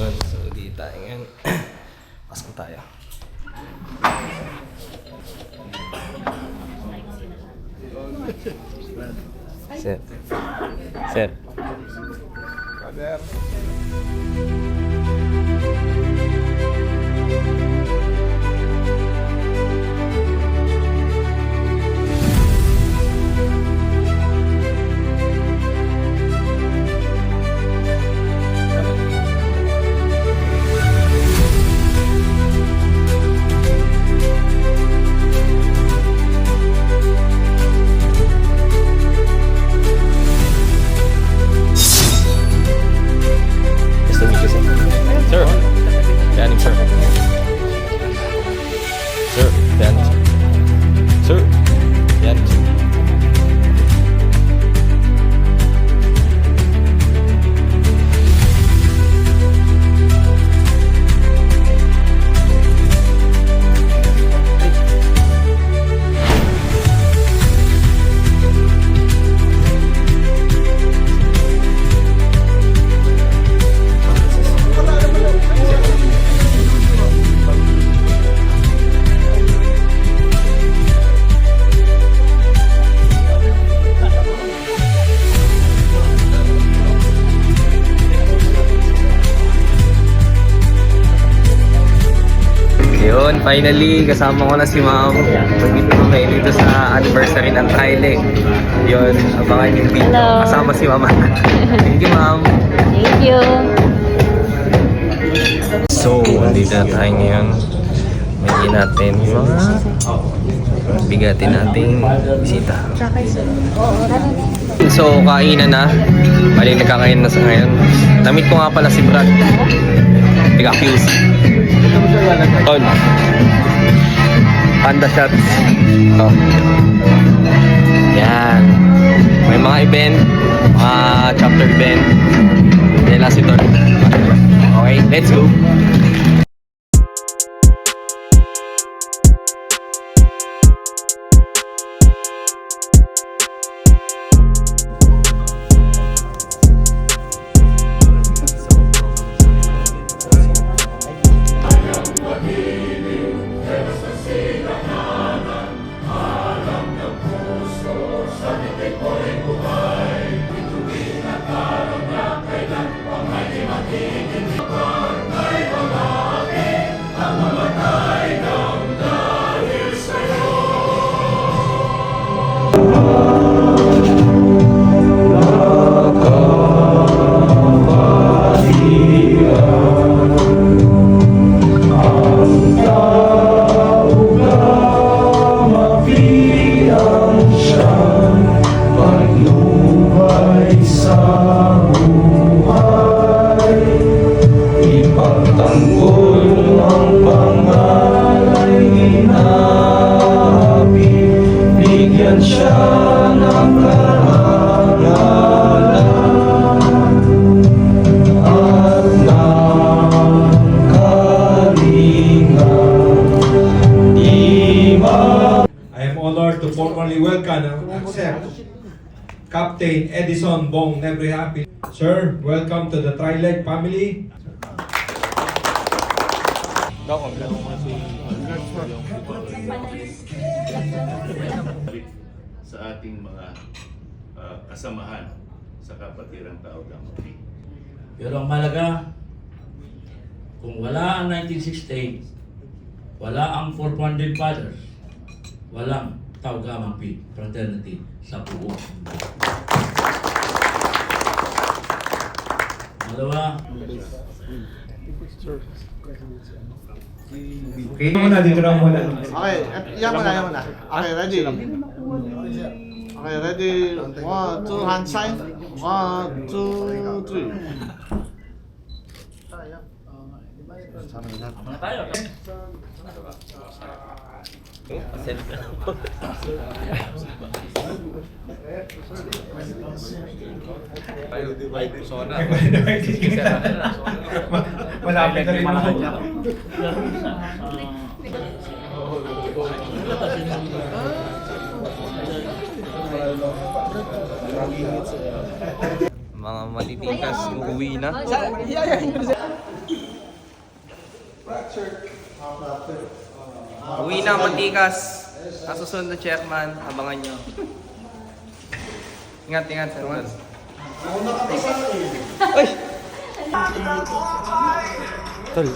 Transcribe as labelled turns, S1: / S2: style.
S1: Yun, so di tayo ngayon. Pasok tayo. Sir. Sir.
S2: Brother.
S1: Yun, finally, kasama ko na si ma'am. Nandito kami dito sa anniversary ng Trilec. Yun, abangan yung video.
S3: Hello.
S1: Kasama si mama. Thank you, ma'am.
S3: Thank you.
S1: So, nandito na tayo ngayon. May natin yung mga bigatin nating bisita. So, kainan na. Bali, nagkakain na sa ngayon. Namit ko nga pala si Brad. Tiga-fuse. Tol. Panda shots. Oh. Yan. May mga event. Mga chapter event. Yan lang si Tol. Okay, let's go.
S2: Captain Edison Bong Nebrihapi. Sir, welcome to the Trilec family.
S4: Sa ating mga kasamahan sa Kapatiran Tao Damati.
S5: Pero ang malaga, kung wala ang 1968, wala ang 4 Founding Fathers, walang Tao Damati Fraternity sa buo. Dalawa.
S2: Okay, muna dito lang muna.
S6: Okay, yan muna. Okay, ready? Okay, ready? 1, 2, hand sign. 1, 2, 3.
S5: Tama na tayo.
S2: Malapit na rin ako.
S1: Mga matitikas, uuwi na. Uwi na, matikas. Sa susunod na chairman, abangan nyo. Ingat, ingat. Ay! Tol,